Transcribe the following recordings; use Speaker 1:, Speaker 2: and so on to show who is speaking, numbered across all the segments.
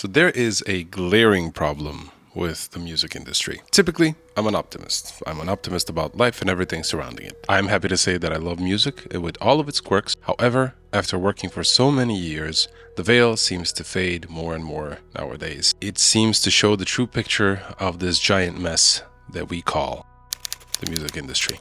Speaker 1: So there is a glaring problem with the music industry. Typically, I'm an optimist. I'm an optimist about life and everything surrounding it. I'm happy to say that I love music with all of its quirks. However, after working for so many years, the veil seems to fade more and more nowadays. It seems to show the true picture of this giant mess that we call the music industry.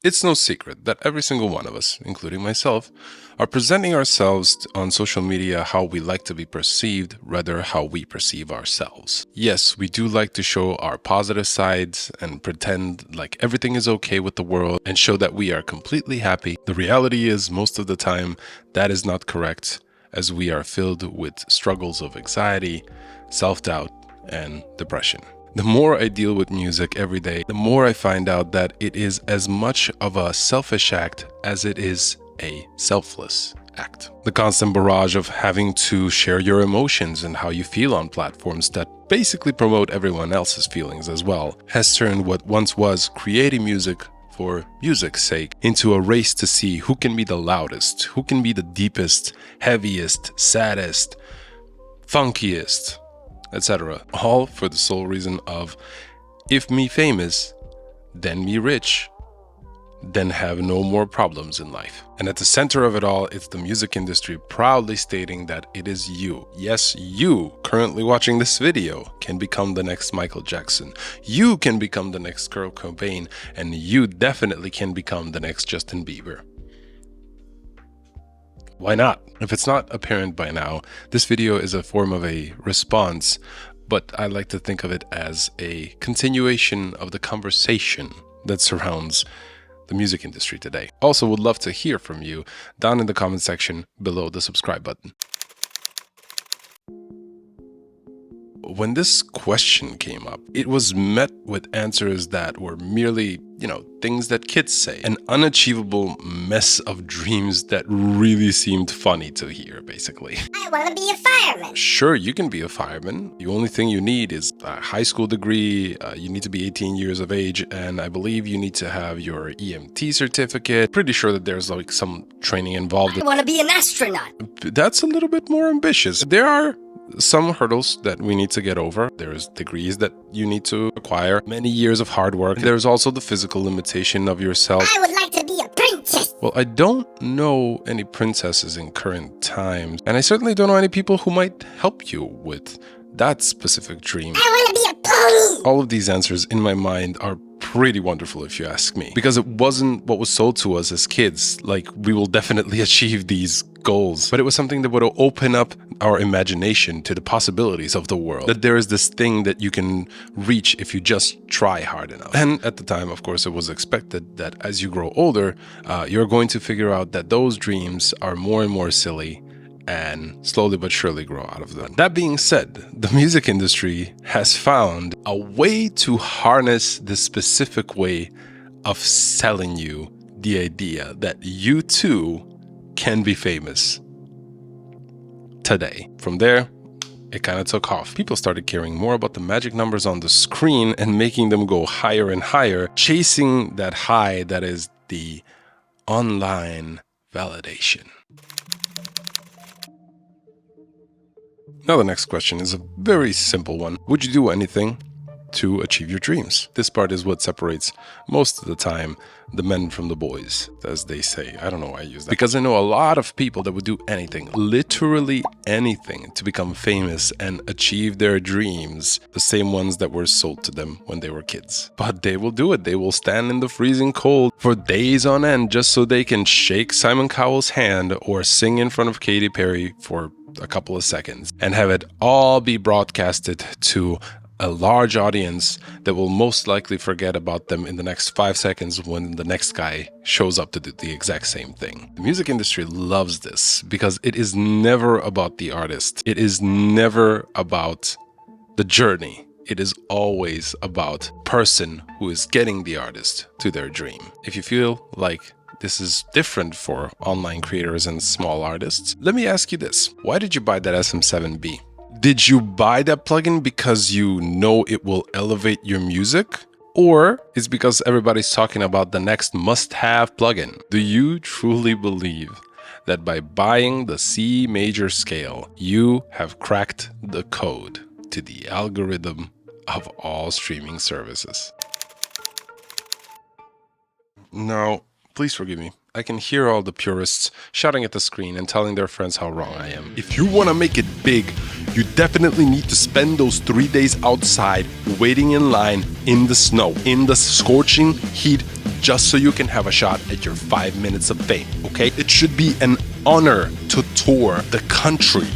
Speaker 1: It's no secret that every single one of us, including myself, are presenting ourselves on social media how we like to be perceived, rather how we perceive ourselves. Yes, we do like to show our positive sides and pretend like everything is okay with the world and show that we are completely happy. The reality is, most of the time, that is not correct, as we are filled with struggles of anxiety, self-doubt, and depression. The more I deal with music every day, the more I find out that it is as much of a selfish act as it is a selfless act. The constant barrage of having to share your emotions and how you feel on platforms that basically promote everyone else's feelings as well has turned what once was creating music for music's sake into a race to see who can be the loudest, who can be the deepest, heaviest, saddest, funkiest, etc. All for the sole reason of, if me famous, then me rich, then have no more problems in life. And at the center of it all, it's the music industry proudly stating that it is you. Yes, you currently watching this video can become the next Michael Jackson. You can become the next Kurt Cobain, and you definitely can become the next Justin Bieber. Why not? If it's not apparent by now, this video is a form of a response, but I like to think of it as a continuation of the conversation that surrounds the music industry today. Also, would love to hear from you down in the comment section below the subscribe button. When this question came up, it was met with answers that were merely, things that kids say. An unachievable mess of dreams that really seemed funny to hear, basically.
Speaker 2: I want to be a fireman.
Speaker 1: Sure, you can be a fireman. The only thing you need is a high school degree. You need to be 18 years of age, and I believe you need to have your EMT certificate. Pretty sure that there's like some training involved.
Speaker 2: I want to be an astronaut.
Speaker 1: That's a little bit more ambitious. There are some hurdles that we need to get over. There's degrees that you need to acquire, many years of hard work. There's also the physical limitation of yourself.
Speaker 2: I would like to be a princess.
Speaker 1: Well, I don't know any princesses in current times, and I certainly don't know any people who might help you with that specific dream.
Speaker 2: I want to be a pony.
Speaker 1: All of these answers in my mind are pretty wonderful if you ask me, because it wasn't what was sold to us as kids, like we will definitely achieve these goals, but it was something that would open up our imagination to the possibilities of the world, that there is this thing that you can reach if you just try hard enough. And at the time, of course, it was expected that as you grow older, you're going to figure out that those dreams are more and more silly and slowly but surely grow out of them. That being said, the music industry has found a way to harness the specific way of selling you the idea that you too can be famous today. From there, it kind of took off. People started caring more about the magic numbers on the screen and making them go higher and higher, chasing that high that is the online validation. Now the next question is a very simple one. Would you do anything to achieve your dreams? This part is what separates most of the time the men from the boys, as they say. I don't know why I use that, because I know a lot of people that would do anything, literally anything, to become famous and achieve their dreams, the same ones that were sold to them when they were kids. But they will do it. They will stand in the freezing cold for days on end just so they can shake Simon Cowell's hand or sing in front of Katy Perry for a couple of seconds and have it all be broadcasted to a large audience that will most likely forget about them in the next 5 seconds when the next guy shows up to do the exact same thing. The music industry loves this because it is never about the artist. It is never about the journey. It is always about the person who is getting the artist to their dream. If you feel like this is different for online creators and small artists, let me ask you this. Why did you buy that SM7B? Did you buy that plugin because you know it will elevate your music? Or is it because everybody's talking about the next must-have plugin? Do you truly believe that by buying the C major scale, you have cracked the code to the algorithm of all streaming services. Now, please forgive me. I can hear all the purists shouting at the screen and telling their friends how wrong I am. If you want to make it big, you definitely need to spend those 3 days outside waiting in line in the snow, in the scorching heat, just so you can have a shot at your 5 minutes of fame, okay? It should be an honor to tour the country,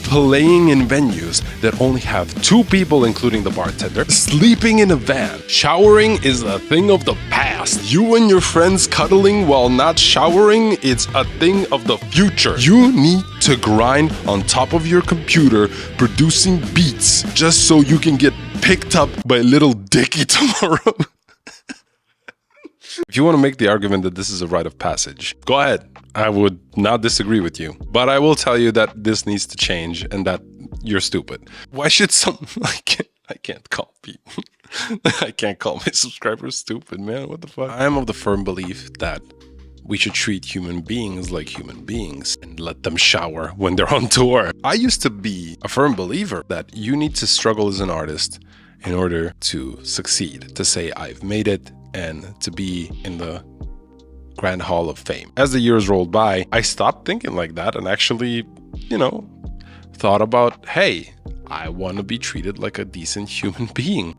Speaker 1: playing in venues that only have 2 people, including the bartender, sleeping in a van. Showering is a thing of the past. You and your friends cuddling while not showering, it's a thing of the future. You need to grind on top of your computer producing beats just so you can get picked up by little Dicky tomorrow. If you want to make the argument that this is a rite of passage, go ahead. I would not disagree with you. But I will tell you that this needs to change and that you're stupid. Why should I can't call people. I can't call my subscribers stupid, man. What the fuck? I am of the firm belief that we should treat human beings like human beings and let them shower when they're on tour. I used to be a firm believer that you need to struggle as an artist in order to succeed, to say I've made it, and to be in the Grand Hall of Fame. As the years rolled by, I stopped thinking like that and actually, thought about, hey, I want to be treated like a decent human being.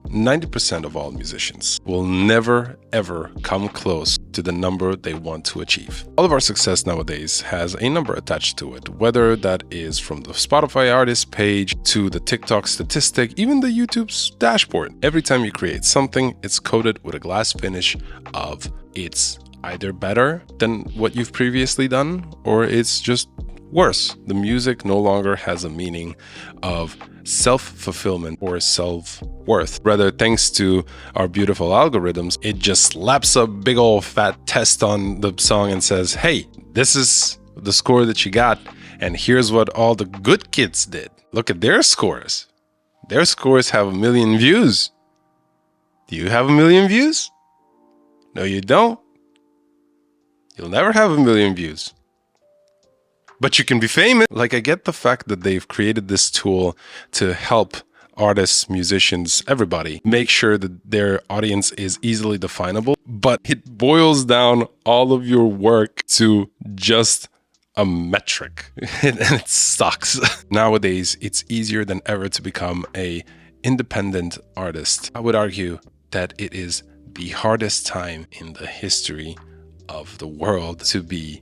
Speaker 1: 90% of all musicians will never, ever come close to the number they want to achieve. All of our success nowadays has a number attached to it, whether that is from the Spotify artist page to the TikTok statistic, even the YouTube's dashboard. Every time you create something, it's coated with a glass finish of it's either better than what you've previously done or it's just worse. The music no longer has a meaning of self-fulfillment or self-worth. Rather, thanks to our beautiful algorithms, it just slaps a big old fat test on the song and says, hey, this is the score that you got, and here's what all the good kids did. Look at their scores. Their scores have 1 million views. Do you have 1 million views? No, you don't. You'll never have 1 million views. But you can be famous. Like, I get the fact that they've created this tool to help artists, musicians, everybody make sure that their audience is easily definable. But it boils down all of your work to just a metric. And it sucks. Nowadays, it's easier than ever to become an independent artist. I would argue that it is the hardest time in the history of the world to be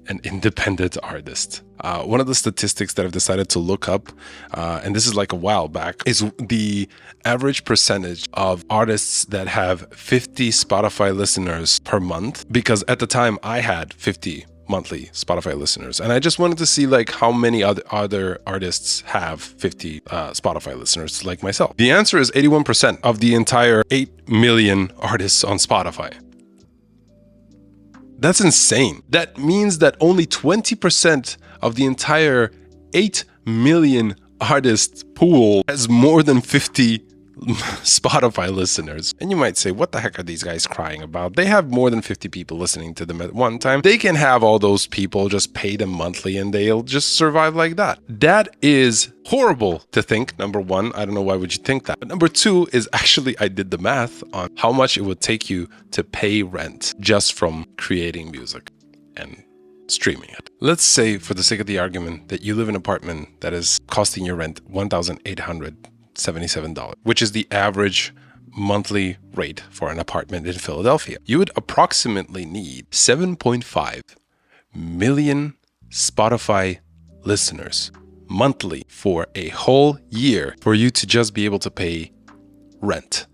Speaker 1: an independent artist. One of the statistics that I've decided to look up, and this is like a while back, is the average percentage of artists that have 50 Spotify listeners per month. Because at the time I had 50 monthly Spotify listeners, and I just wanted to see like how many other artists have 50 Spotify listeners like myself. The answer is 81% of the entire 8 million artists on Spotify. That's insane. That means that only 20% of the entire 8 million artist pool has more than 50 Spotify listeners. And you might say, what the heck are these guys crying about? They have more than 50 people listening to them at one time. They can have all those people, just pay them monthly and they'll just survive like that. That is horrible to think, number one. I don't know why would you think that. But number two is actually I did the math on how much it would take you to pay rent just from creating music and streaming it. Let's say, for the sake of the argument, that you live in an apartment that is costing your rent $1,877, which is the average monthly rate for an apartment in Philadelphia. You would approximately need 7.5 million Spotify listeners monthly for a whole year for you to just be able to pay rent.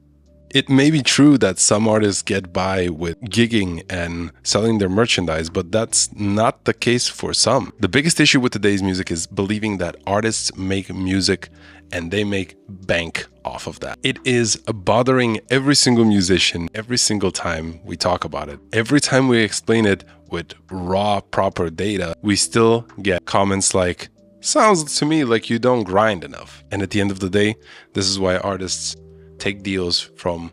Speaker 1: It may be true that some artists get by with gigging and selling their merchandise, but that's not the case for some. The biggest issue with today's music is believing that artists make music and they make bank off of that. It is bothering every single musician every single time we talk about it. Every time we explain it with raw, proper data, we still get comments like, sounds to me like you don't grind enough. And at the end of the day, this is why artists take deals from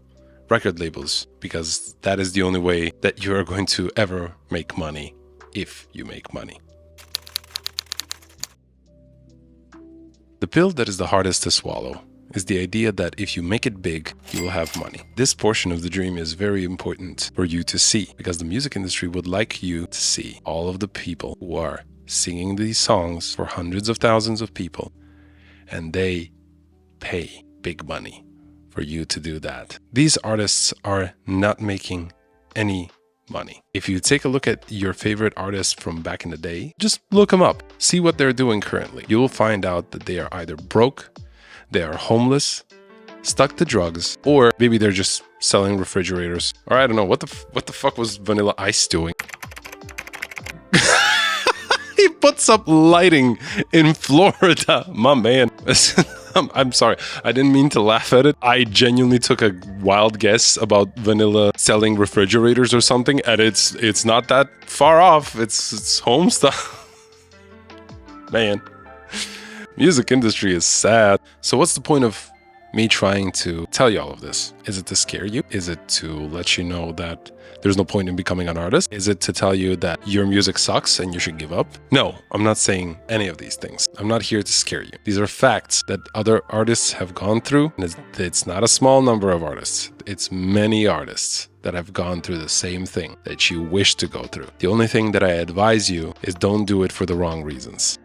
Speaker 1: record labels, because that is the only way that you are going to ever make money, if you make money. The pill that is the hardest to swallow is the idea that if you make it big, you will have money. This portion of the dream is very important for you to see, because the music industry would like you to see all of the people who are singing these songs for hundreds of thousands of people, and they pay big money for you to do that. These artists are not making any money. If you take a look at your favorite artists from back in the day, just look them up, see what they're doing currently. You will find out that they are either broke, they are homeless, stuck to drugs, or maybe they're just selling refrigerators. Or I don't know, what the fuck was Vanilla Ice doing? He puts up lighting in Florida, my man. I'm sorry, I didn't mean to laugh at it. I genuinely took a wild guess about Vanilla selling refrigerators or something, and it's not that far off. It's home stuff. Man, music industry is sad. So what's the point of me trying to tell you all of this? Is it to scare you? Is it to let you know that there's no point in becoming an artist? Is it to tell you that your music sucks and you should give up? No, I'm not saying any of these things. I'm not here to scare you. These are facts that other artists have gone through. And it's not a small number of artists. It's many artists that have gone through the same thing that you wish to go through. The only thing that I advise you is don't do it for the wrong reasons.